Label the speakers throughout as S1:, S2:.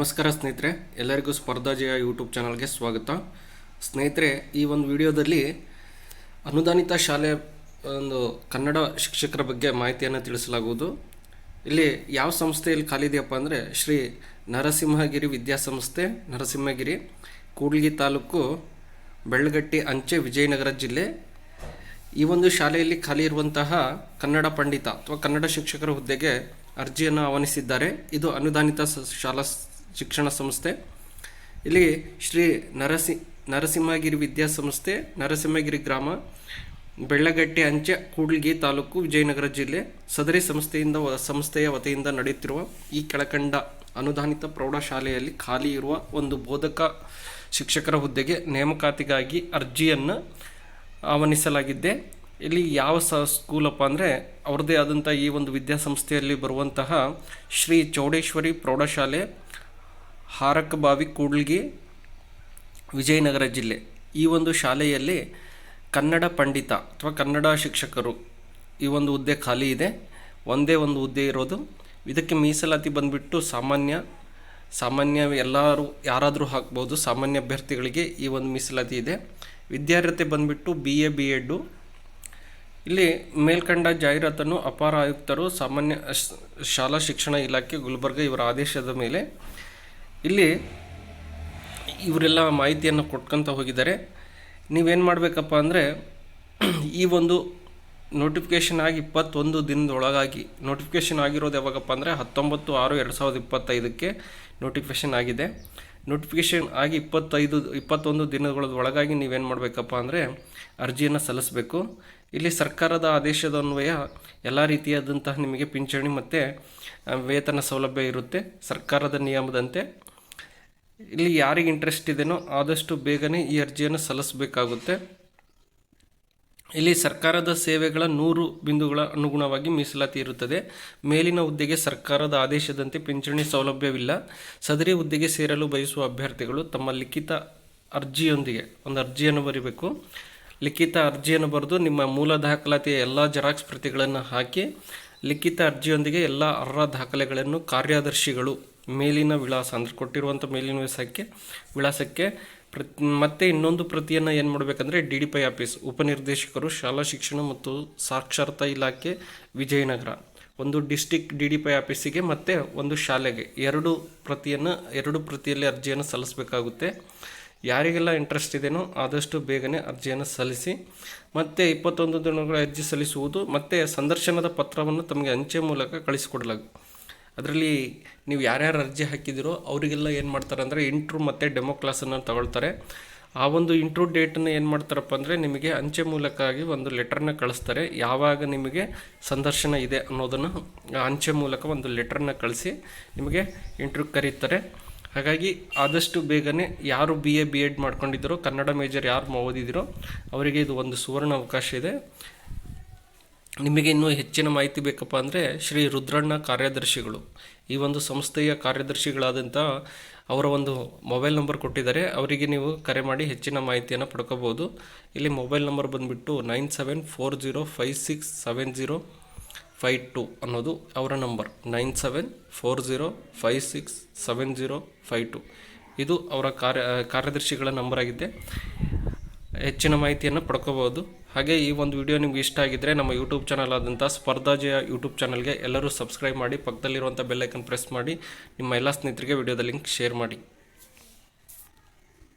S1: ನಮಸ್ಕಾರ ಸ್ನೇಹಿತರೆ, ಎಲ್ಲರಿಗೂ ಸ್ಪರ್ಧಾಜಯ ಯೂಟ್ಯೂಬ್ ಚಾನಲ್ಗೆ ಸ್ವಾಗತ. ಸ್ನೇಹಿತರೆ, ಈ ಒಂದು ವಿಡಿಯೋದಲ್ಲಿ ಅನುದಾನಿತ ಶಾಲೆ ಒಂದು ಕನ್ನಡ ಶಿಕ್ಷಕರ ಬಗ್ಗೆ ಮಾಹಿತಿಯನ್ನು ತಿಳಿಸಲಾಗುವುದು. ಇಲ್ಲಿ ಯಾವ ಸಂಸ್ಥೆಯಲ್ಲಿ ಖಾಲಿದೆಯಪ್ಪ ಅಂದರೆ ಶ್ರೀ ನರಸಿಂಹಗಿರಿ ವಿದ್ಯಾಸಂಸ್ಥೆ, ನರಸಿಂಹಗಿರಿ, ಕೂಡ್ಲಿಗಿ ತಾಲೂಕು, ಬೆಳ್ಳಗಟ್ಟಿ ಅಂಚೆ, ವಿಜಯನಗರ ಜಿಲ್ಲೆ. ಈ ಒಂದು ಶಾಲೆಯಲ್ಲಿ ಖಾಲಿ ಇರುವಂತಹ ಕನ್ನಡ ಪಂಡಿತ ಅಥವಾ ಕನ್ನಡ ಶಿಕ್ಷಕರ ಹುದ್ದೆಗೆ ಅರ್ಜಿಯನ್ನು ಆಹ್ವಾನಿಸಿದ್ದಾರೆ. ಇದು ಅನುದಾನಿತ ಶಾಲಾ ಶಿಕ್ಷಣ ಸಂಸ್ಥೆ. ಇಲ್ಲಿ ಶ್ರೀ ನರಸಿಂಹಗಿರಿ ವಿದ್ಯಾಸಂಸ್ಥೆ, ನರಸಿಂಹಗಿರಿ ಗ್ರಾಮ, ಬೆಳ್ಳಗಟ್ಟಿ ಅಂಚೆ, ಕೂಡ್ಲಿಗಿ ತಾಲೂಕು, ವಿಜಯನಗರ ಜಿಲ್ಲೆ. ಸದರಿ ಸಂಸ್ಥೆಯ ವತಿಯಿಂದ ನಡೆಯುತ್ತಿರುವ ಈ ಕೆಳಕಂಡ ಅನುದಾನಿತ ಪ್ರೌಢಶಾಲೆಯಲ್ಲಿ ಖಾಲಿ ಇರುವ ಒಂದು ಬೋಧಕ ಶಿಕ್ಷಕರ ಹುದ್ದೆಗೆ ನೇಮಕಾತಿಗಾಗಿ ಅರ್ಜಿಯನ್ನು ಆಹ್ವಾನಿಸಲಾಗಿದೆ. ಇಲ್ಲಿ ಯಾವ ಸ್ಕೂಲಪ್ಪ ಅಂದರೆ ಅವ್ರದ್ದೇ ಆದಂಥ ಈ ಒಂದು ವಿದ್ಯಾಸಂಸ್ಥೆಯಲ್ಲಿ ಬರುವಂತಹ ಶ್ರೀ ಚೌಡೇಶ್ವರಿ ಪ್ರೌಢಶಾಲೆ, ಹಾರಕಬಾವಿ, ಕೂಡ್ಲಿಗಿ, ವಿಜಯನಗರ ಜಿಲ್ಲೆ. ಈ ಒಂದು ಶಾಲೆಯಲ್ಲಿ ಕನ್ನಡ ಪಂಡಿತ ಅಥವಾ ಕನ್ನಡ ಶಿಕ್ಷಕರು ಈ ಒಂದು ಹುದ್ದೆ ಖಾಲಿ ಇದೆ. ಒಂದೇ ಒಂದು ಹುದ್ದೆ ಇರೋದು. ಇದಕ್ಕೆ ಮೀಸಲಾತಿ ಬಂದುಬಿಟ್ಟು ಸಾಮಾನ್ಯ ಎಲ್ಲರೂ ಯಾರಾದರೂ ಹಾಕ್ಬೋದು. ಸಾಮಾನ್ಯ ಅಭ್ಯರ್ಥಿಗಳಿಗೆ ಈ ಒಂದು ಮೀಸಲಾತಿ ಇದೆ. ವಿದ್ಯಾರ್ಹತೆ ಬಂದುಬಿಟ್ಟು BA B.Ed. ಇಲ್ಲಿ ಮೇಲ್ಕಂಡ ಜಾಹೀರಾತನ್ನು ಅಪಾರ ಆಯುಕ್ತರು, ಸಾಮಾನ್ಯ ಶಾಲಾ ಶಿಕ್ಷಣ ಇಲಾಖೆ, ಗುಲ್ಬರ್ಗ ಇವರ ಆದೇಶದ ಮೇಲೆ ಇಲ್ಲಿ ಇವರೆಲ್ಲ ಮಾಹಿತಿಯನ್ನು ಕೊಟ್ಕೊತ ಹೋಗಿದ್ದಾರೆ. ನೀವೇನು ಮಾಡಬೇಕಪ್ಪ ಅಂದರೆ ಈ ಒಂದು ನೋಟಿಫಿಕೇಷನ್ ಆಗಿ 21 ದಿನದೊಳಗಾಗಿ, ನೋಟಿಫಿಕೇಷನ್ ಆಗಿರೋದು ಯಾವಾಗಪ್ಪ ಅಂದರೆ 19/6/2025 ನೋಟಿಫಿಕೇಷನ್ ಆಗಿದೆ. ನೋಟಿಫಿಕೇಷನ್ ಆಗಿ 21 ದಿನಗಳೊಳಗಾಗಿ ನೀವೇನು ಮಾಡಬೇಕಪ್ಪ ಅಂದರೆ ಅರ್ಜಿಯನ್ನು ಸಲ್ಲಿಸಬೇಕು. ಇಲ್ಲಿ ಸರ್ಕಾರದ ಆದೇಶದ ಅನ್ವಯ ಎಲ್ಲ ರೀತಿಯಾದಂತಹ ನಿಮಗೆ ಪಿಂಚಣಿ ಮತ್ತು ವೇತನ ಸೌಲಭ್ಯ ಇರುತ್ತೆ ಸರ್ಕಾರದ ನಿಯಮದಂತೆ. ಇಲ್ಲಿ ಯಾರಿಗೆ ಇಂಟ್ರೆಸ್ಟ್ ಇದೆಯೋ ಆದಷ್ಟು ಬೇಗನೆ ಈ ಅರ್ಜಿಯನ್ನು ಸಲ್ಲಿಸಬೇಕಾಗುತ್ತೆ. ಇಲ್ಲಿ ಸರ್ಕಾರದ ಸೇವೆಗಳ 100 ಬಿಂದುಗಳ ಅನುಗುಣವಾಗಿ ಮೀಸಲಾತಿ ಇರುತ್ತದೆ. ಮೇಲಿನ ಹುದ್ದೆಗೆ ಸರ್ಕಾರದ ಆದೇಶದಂತೆ ಪಿಂಚಣಿ ಸೌಲಭ್ಯವಿಲ್ಲ. ಸದರಿ ಹುದ್ದೆಗೆ ಸೇರಲು ಬಯಸುವ ಅಭ್ಯರ್ಥಿಗಳು ತಮ್ಮ ಲಿಖಿತ ಅರ್ಜಿಯೊಂದಿಗೆ ಒಂದು ಅರ್ಜಿಯನ್ನು ಬರೀಬೇಕು. ಲಿಖಿತ ಅರ್ಜಿಯನ್ನು ಬರೆದು ನಿಮ್ಮ ಮೂಲ ದಾಖಲಾತಿಯ ಎಲ್ಲ ಜೆರಾಕ್ಸ್ ಪ್ರತಿಗಳನ್ನು ಹಾಕಿ ಲಿಖಿತ ಅರ್ಜಿಯೊಂದಿಗೆ ಎಲ್ಲ ಅರ್ಹ ದಾಖಲೆಗಳನ್ನು ಕಾರ್ಯದರ್ಶಿಗಳು ಮೇಲಿನ ವಿಳಾಸ ಅಂದರೆ ಕೊಟ್ಟಿರುವಂಥ ಮೇಲಿನ ವಿಳಾಸಕ್ಕೆ ಮತ್ತೆ ಇನ್ನೊಂದು ಪ್ರತಿಯನ್ನು ಏನು ಮಾಡಬೇಕಂದ್ರೆ DDPI ಆಫೀಸ್, ಉಪನಿರ್ದೇಶಕರು, ಶಾಲಾ ಶಿಕ್ಷಣ ಮತ್ತು ಸಾಕ್ಷರತಾ ಇಲಾಖೆ, ವಿಜಯನಗರ, ಒಂದು ಡಿಸ್ಟಿಕ್ DDPI ಆಫೀಸಿಗೆ ಮತ್ತು ಒಂದು ಶಾಲೆಗೆ ಎರಡು ಪ್ರತಿಯಲ್ಲಿ ಅರ್ಜಿಯನ್ನು ಸಲ್ಲಿಸಬೇಕಾಗುತ್ತೆ. ಯಾರಿಗೆಲ್ಲ ಇಂಟ್ರೆಸ್ಟ್ ಇದೆಯೋ ಆದಷ್ಟು ಬೇಗನೆ ಅರ್ಜಿಯನ್ನು ಸಲ್ಲಿಸಿ. ಮತ್ತು 21 ದಿನಗಳ ಅರ್ಜಿ ಸಲ್ಲಿಸುವುದು ಮತ್ತು ಸಂದರ್ಶನದ ಪತ್ರವನ್ನು ತಮಗೆ ಅಂಚೆ ಮೂಲಕ ಕಳಿಸಿಕೊಡಲಾಗುತ್ತೆ. ಅದರಲ್ಲಿ ನೀವು ಯಾರ್ಯಾರು ಅರ್ಜಿ ಹಾಕಿದಿರೋ ಅವರಿಗೆಲ್ಲ ಏನು ಮಾಡ್ತಾರೆ ಅಂದರೆ ಇಂಟ್ರೂ ಮತ್ತು ಡೆಮೋ ಕ್ಲಾಸನ್ನು ತಗೊಳ್ತಾರೆ. ಆ ಒಂದು ಇಂಟ್ರೂ ಡೇಟನ್ನು ಏನು ಮಾಡ್ತಾರಪ್ಪ ಅಂದರೆ ನಿಮಗೆ ಅಂಚೆ ಮೂಲಕವಾಗಿ ಒಂದು ಲೆಟರ್ನ ಕಳಿಸ್ತಾರೆ. ಯಾವಾಗ ನಿಮಗೆ ಸಂದರ್ಶನ ಇದೆ ಅನ್ನೋದನ್ನು ಅಂಚೆ ಮೂಲಕ ಒಂದು ಲೆಟರ್ನ ಕಳಿಸಿ ನಿಮಗೆ ಇಂಟ್ರೂ ಕರೀತಾರೆ. ಹಾಗಾಗಿ ಆದಷ್ಟು ಬೇಗನೆ ಯಾರು BA B.Ed ಮಾಡ್ಕೊಂಡಿದ್ದೀರೋ, ಕನ್ನಡ ಮೇಜರ್ ಯಾರು ಓದಿದಿರೋ ಅವರಿಗೆ ಇದು ಒಂದು ಸುವರ್ಣ ಅವಕಾಶ ಇದೆ. ನಿಮಗೆ ಇನ್ನೂ ಹೆಚ್ಚಿನ ಮಾಹಿತಿ ಬೇಕಪ್ಪ ಅಂದರೆ ಶ್ರೀ ರುದ್ರಣ್ಣ ಕಾರ್ಯದರ್ಶಿಗಳು, ಈ ಒಂದು ಸಂಸ್ಥೆಯ ಕಾರ್ಯದರ್ಶಿಗಳಾದಂಥ ಅವರ ಒಂದು ಮೊಬೈಲ್ ನಂಬರ್ ಕೊಟ್ಟಿದ್ದಾರೆ. ಅವರಿಗೆ ನೀವು ಕರೆ ಮಾಡಿ ಹೆಚ್ಚಿನ ಮಾಹಿತಿಯನ್ನು ಪಡ್ಕೋಬೋದು. ಇಲ್ಲಿ ಮೊಬೈಲ್ ನಂಬರ್ ಬಂದುಬಿಟ್ಟು 9740567052 ಅನ್ನೋದು ಅವರ ನಂಬರ್. 9740567052 ಇದು ಅವರ ಕಾರ್ಯದರ್ಶಿಗಳ ನಂಬರ್ ಆಗಿದೆ. ಹೆಚ್ಚಿನ ಮಾಹಿತಿಯನ್ನು ಪಡ್ಕೋಬೋದು. ಹಾಗೆ ಈ ಒಂದು ವಿಡಿಯೋ ನಿಮ್ಗೆ ಇಷ್ಟ ಆಗಿದ್ದರೆ ನಮ್ಮ ಯೂಟ್ಯೂಬ್ ಚಾನಲ್ ಆದಂಥ ಸ್ಪರ್ಧಾಜಯ ಯೂಟ್ಯೂಬ್ ಚಾನಲ್ಗೆ ಎಲ್ಲರೂ ಸಬ್ಸ್ಕ್ರೈಬ್ ಮಾಡಿ, ಪಕ್ಕದಲ್ಲಿರುವಂಥ ಬೆಲ್ಲೈಕನ್ ಪ್ರೆಸ್ ಮಾಡಿ, ನಿಮ್ಮ ಎಲ್ಲ ಸ್ನೇಹಿತರಿಗೆ ವಿಡಿಯೋದ ಲಿಂಕ್ ಶೇರ್ ಮಾಡಿ.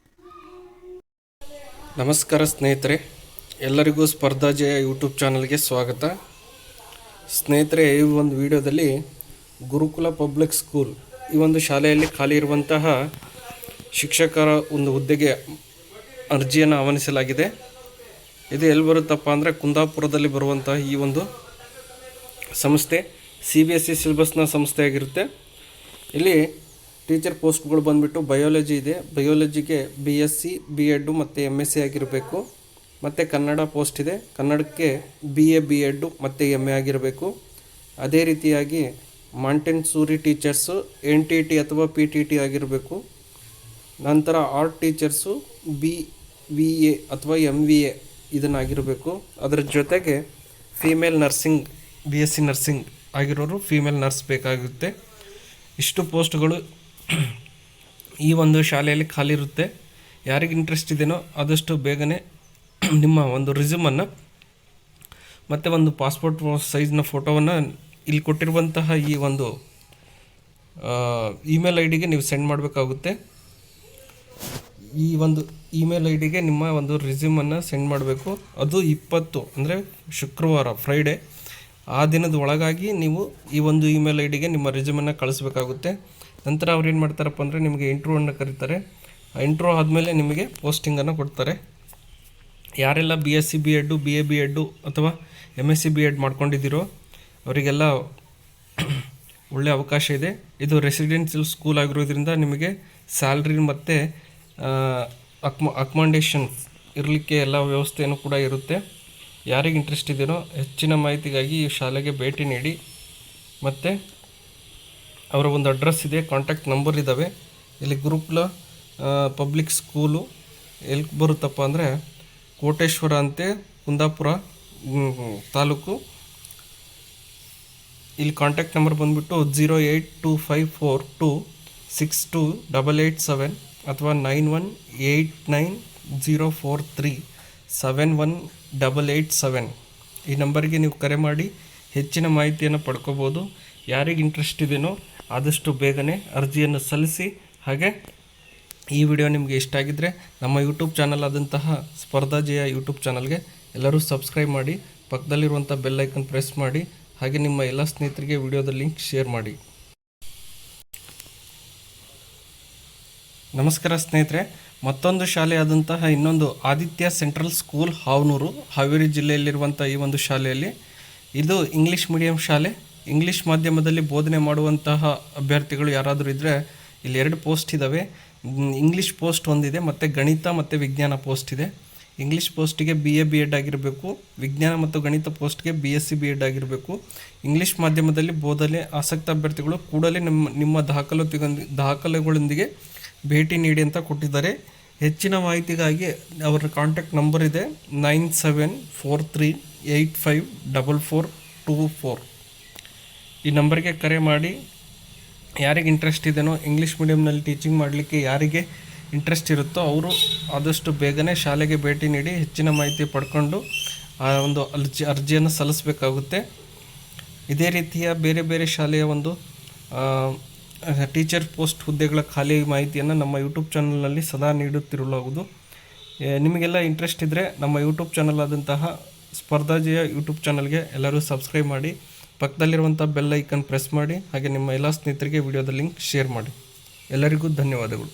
S1: ನಮಸ್ಕಾರ ಸ್ನೇಹಿತರೆ, ಎಲ್ಲರಿಗೂ ಸ್ಪರ್ಧಾಜಯ ಯೂಟ್ಯೂಬ್ ಚಾನಲ್ಗೆ ಸ್ವಾಗತ. ಸ್ನೇಹಿತರೆ, ಈ ಒಂದು ವಿಡಿಯೋದಲ್ಲಿ ಗುರುಕುಲ ಪಬ್ಲಿಕ್ ಸ್ಕೂಲ್ ಈ ಒಂದು ಶಾಲೆಯಲ್ಲಿ ಖಾಲಿ ಇರುವಂತಹ ಶಿಕ್ಷಕರ ಒಂದು ಹುದ್ದೆಗೆ ಅರ್ಜಿಯನ್ನು ಆಹ್ವಾನಿಸಲಾಗಿದೆ. ಇದು ಎಲ್ಲಿ ಬರುತ್ತಪ್ಪ ಅಂದರೆ ಕುಂದಾಪುರದಲ್ಲಿ ಬರುವಂತಹ ಈ ಒಂದು ಸಂಸ್ಥೆ CBSE ಸಿಲೆಬಸ್ನ ಸಂಸ್ಥೆಯಾಗಿರುತ್ತೆ. ಇಲ್ಲಿ ಟೀಚರ್ ಪೋಸ್ಟ್ಗಳು ಬಂದುಬಿಟ್ಟು ಬಯಾಲಜಿ ಇದೆ. ಬಯಾಲಜಿಗೆ BSc B.Ed ಮತ್ತು MSc ಆಗಿರಬೇಕು. ಮತ್ತು ಕನ್ನಡ ಪೋಸ್ಟ್ ಇದೆ. ಕನ್ನಡಕ್ಕೆ BA B.Ed ಮತ್ತು MA ಆಗಿರಬೇಕು. ಅದೇ ರೀತಿಯಾಗಿ ಮಾಂಟೆಸೂರಿ ಟೀಚರ್ಸು NTT ಅಥವಾ PTT ಆಗಿರಬೇಕು. ನಂತರ ಆರ್ಟ್ ಟೀಚರ್ಸು BVA ಅಥವಾ MVA ಇದನ್ನಾಗಿರಬೇಕು. ಅದರ ಜೊತೆಗೆ ಫೀಮೇಲ್ ನರ್ಸಿಂಗ್ BSc ನರ್ಸಿಂಗ್ ಆಗಿರೋರು ಫೀಮೇಲ್ ನರ್ಸ್ ಬೇಕಾಗುತ್ತೆ. ಇಷ್ಟು ಪೋಸ್ಟ್ಗಳು ಈ ಒಂದು ಶಾಲೆಯಲ್ಲಿ ಖಾಲಿ ಇರುತ್ತೆ. ಯಾರಿಗೆ ಇಂಟ್ರೆಸ್ಟ್ ಇದೆಯೋ ಆದಷ್ಟು ಬೇಗನೆ ನಿಮ್ಮ ಒಂದು ರಿಸ್ಯೂಮನ್ನು ಮತ್ತು ಒಂದು ಪಾಸ್ಪೋರ್ಟ್ ಸೈಜ್ನ ಫೋಟೋವನ್ನು ಇಲ್ಲಿ ಕೊಟ್ಟಿರುವಂತಹ ಈ ಒಂದು ಇಮೇಲ್ ಐ ಡಿಗೆ ನೀವು ಸೆಂಡ್ ಮಾಡಬೇಕಾಗುತ್ತೆ. ಈ ಒಂದು ಇಮೇಲ್ ಐ ಡಿಗೆ ನಿಮ್ಮ ಒಂದು ರಿಸ್ಯೂಮನ್ನು ಸೆಂಡ್ ಮಾಡಬೇಕು. ಅದು 20 ಅಂದರೆ ಶುಕ್ರವಾರ ಫ್ರೈಡೇ ಆ ದಿನದ ಒಳಗಾಗಿ ನೀವು ಈ ಒಂದು ಇಮೇಲ್ ಐ ಡಿಗೆ ನಿಮ್ಮ ರಿಸ್ಯೂಮನ್ನು ಕಳಿಸ್ಬೇಕಾಗುತ್ತೆ. ನಂತರ ಅವ್ರು ಏನು ಮಾಡ್ತಾರಪ್ಪ ಅಂದರೆ ನಿಮಗೆ ಇಂಟ್ರ್ಯೂವನ್ನು ಕರೀತಾರೆ. ಆ ಇಂಟ್ರ್ಯೂ ಆದಮೇಲೆ ನಿಮಗೆ ಪೋಸ್ಟಿಂಗನ್ನು ಕೊಡ್ತಾರೆ. ಯಾರೆಲ್ಲ BSc B.Ed BA B.Ed ಅಥವಾ MSc B.Ed ಮಾಡ್ಕೊಂಡಿದ್ದೀರೋ ಅವರಿಗೆಲ್ಲ ಒಳ್ಳೆಯ ಅವಕಾಶ ಇದೆ. ಇದು ರೆಸಿಡೆನ್ಷಿಯಲ್ ಸ್ಕೂಲ್ ಆಗಿರೋದ್ರಿಂದ ನಿಮಗೆ ಸ್ಯಾಲ್ರಿ ಮತ್ತು ಅಕ್ಮಂಡೇಷನ್ ಇರಲಿಕ್ಕೆ ಎಲ್ಲ ವ್ಯವಸ್ಥೆಯೂ ಕೂಡ ಇರುತ್ತೆ. ಯಾರಿಗೆ ಇಂಟ್ರೆಸ್ಟ್ ಇದೆಯೋ ಹೆಚ್ಚಿನ ಮಾಹಿತಿಗಾಗಿ ಈ ಶಾಲೆಗೆ ಭೇಟಿ ನೀಡಿ. ಮತ್ತು ಅವರ ಒಂದು ಅಡ್ರೆಸ್ ಇದೆ, ಕಾಂಟ್ಯಾಕ್ಟ್ ನಂಬರ್ ಇದ್ದಾವೆ. ಇಲ್ಲಿ ಗುರುಕುಲ ಪಬ್ಲಿಕ್ ಸ್ಕೂಲು ಎಲ್ಲಿ ಬರುತ್ತಪ್ಪ ಅಂದರೆ ಕೋಟೇಶ್ವರ ಅಂತೆ, ಕುಂದಾಪುರ ತಾಲೂಕು. ಇಲ್ಲಿ ಕಾಂಟ್ಯಾಕ್ಟ್ ನಂಬರ್ ಬಂದುಬಿಟ್ಟು 08254262887 ಅಥವಾ 918904371887 ಈ ನಂಬರ್ಗೆ ನೀವು ಕರೆ ಮಾಡಿ ಹೆಚ್ಚಿನ ಮಾಹಿತಿಯನ್ನು ಪಡ್ಕೋಬೋದು. ಯಾರಿಗೆ ಇಂಟ್ರೆಸ್ಟ್ ಇದೆಯೋ ಆದಷ್ಟು ಬೇಗನೆ ಅರ್ಜಿಯನ್ನು ಸಲ್ಲಿಸಿ. ಹಾಗೆ ಈ ವಿಡಿಯೋ ನಿಮಗೆ ಇಷ್ಟ ಆಗಿದ್ದರೆ ನಮ್ಮ ಯೂಟ್ಯೂಬ್ ಚಾನಲ್ ಆದಂತಹ ಸ್ಪರ್ಧಾ ಜಯ ಯೂಟ್ಯೂಬ್ ಚಾನಲ್ಗೆ ಎಲ್ಲರೂ ಸಬ್ಸ್ಕ್ರೈಬ್ ಮಾಡಿ, ಪಕ್ಕದಲ್ಲಿರುವಂಥ ಬೆಲ್ ಐಕನ್ ಪ್ರೆಸ್ ಮಾಡಿ. ಹಾಗೆ ನಿಮ್ಮ ಎಲ್ಲ ಸ್ನೇಹಿತರಿಗೆ ವಿಡಿಯೋದ ಲಿಂಕ್ ಶೇರ್ ಮಾಡಿ. ನಮಸ್ಕಾರ ಸ್ನೇಹಿತರೆ, ಮತ್ತೊಂದು ಶಾಲೆಯಾದಂತಹ ಇನ್ನೊಂದು ಆದಿತ್ಯ ಸೆಂಟ್ರಲ್ ಸ್ಕೂಲ್ ಹಾವನೂರು, ಹಾವೇರಿ ಜಿಲ್ಲೆಯಲ್ಲಿರುವಂಥ ಈ ಒಂದು ಶಾಲೆಯಲ್ಲಿ ಇದು ಇಂಗ್ಲೀಷ್ ಮೀಡಿಯಂ ಶಾಲೆ. ಇಂಗ್ಲೀಷ್ ಮಾಧ್ಯಮದಲ್ಲಿ ಬೋಧನೆ ಮಾಡುವಂತಹ ಅಭ್ಯರ್ಥಿಗಳು ಯಾರಾದರೂ ಇದ್ದರೆ ಇಲ್ಲಿ 2 ಪೋಸ್ಟ್ ಇದ್ದಾವೆ. ಇಂಗ್ಲೀಷ್ ಪೋಸ್ಟ್ ಒಂದಿದೆ ಮತ್ತು ಗಣಿತ ಮತ್ತು ವಿಜ್ಞಾನ ಪೋಸ್ಟ್ ಇದೆ. ಇಂಗ್ಲೀಷ್ ಪೋಸ್ಟಿಗೆ BA B.Ed ಆಗಿರಬೇಕು, ವಿಜ್ಞಾನ ಮತ್ತು ಗಣಿತ ಪೋಸ್ಟ್ಗೆ BSc B.Ed ಆಗಿರಬೇಕು. ಇಂಗ್ಲೀಷ್ ಮಾಧ್ಯಮದಲ್ಲಿ ಬೋಧನೆ ಆಸಕ್ತ ಅಭ್ಯರ್ಥಿಗಳು ಕೂಡಲೇ ನಿಮ್ಮ ದಾಖಲೆಗಳೊಂದಿಗೆ ಭೇಟಿ ನೀಡಿ ಅಂತ ಕೊಟ್ಟಿದ್ದಾರೆ. ಹೆಚ್ಚಿನ ಮಾಹಿತಿಗಾಗಿ ಅವರ ಕಾಂಟ್ಯಾಕ್ಟ್ ನಂಬರ್ ಇದೆ 9743854424. ಈ ನಂಬರ್ಗೆ ಕರೆ ಮಾಡಿ. ಯಾರಿಗೆ ಇಂಟ್ರೆಸ್ಟ್ ಇದೆಯೋ ಇಂಗ್ಲೀಷ್ ಮೀಡಿಯಮ್ನಲ್ಲಿ ಟೀಚಿಂಗ್ ಮಾಡಲಿಕ್ಕೆ ಯಾರಿಗೆ ಇಂಟ್ರೆಸ್ಟ್ ಇರುತ್ತೋ ಅವರು ಆದಷ್ಟು ಬೇಗನೆ ಶಾಲೆಗೆ ಭೇಟಿ ನೀಡಿ ಹೆಚ್ಚಿನ ಮಾಹಿತಿ ಪಡ್ಕೊಂಡು ಆ ಒಂದು ಅರ್ಜಿಯನ್ನು ಸಲ್ಲಿಸಬೇಕಾಗುತ್ತೆ. ಇದೇ ರೀತಿಯ ಬೇರೆ ಬೇರೆ ಶಾಲೆಯ ಒಂದು ಟೀಚರ್ ಪೋಸ್ಟ್ ಹುದ್ದೆಗಳ ಖಾಲಿ ಮಾಹಿತಿಯನ್ನು ನಮ್ಮ ಯೂಟ್ಯೂಬ್ ಚಾನಲ್ನಲ್ಲಿ ಸದಾ ನೀಡುತ್ತಿರಲಾಗುವುದು. ನಿಮಗೆಲ್ಲ ಇಂಟ್ರೆಸ್ಟ್ ಇದ್ದರೆ ನಮ್ಮ ಯೂಟ್ಯೂಬ್ ಚಾನಲ್ ಆದಂತಹ ಸ್ಪರ್ಧಾ ಜಯ ಯೂಟ್ಯೂಬ್ ಚಾನಲ್ಗೆ ಎಲ್ಲರೂ ಸಬ್ಸ್ಕ್ರೈಬ್ ಮಾಡಿ, ಪಕ್ಕದಲ್ಲಿರುವಂಥ ಬೆಲ್ ಐಕನ್ ಪ್ರೆಸ್ ಮಾಡಿ. ಹಾಗೆ ನಿಮ್ಮ ಎಲ್ಲ ಸ್ನೇಹಿತರಿಗೆ ವಿಡಿಯೋದ ಲಿಂಕ್ ಶೇರ್ ಮಾಡಿ. ಎಲ್ಲರಿಗೂ ಧನ್ಯವಾದಗಳು.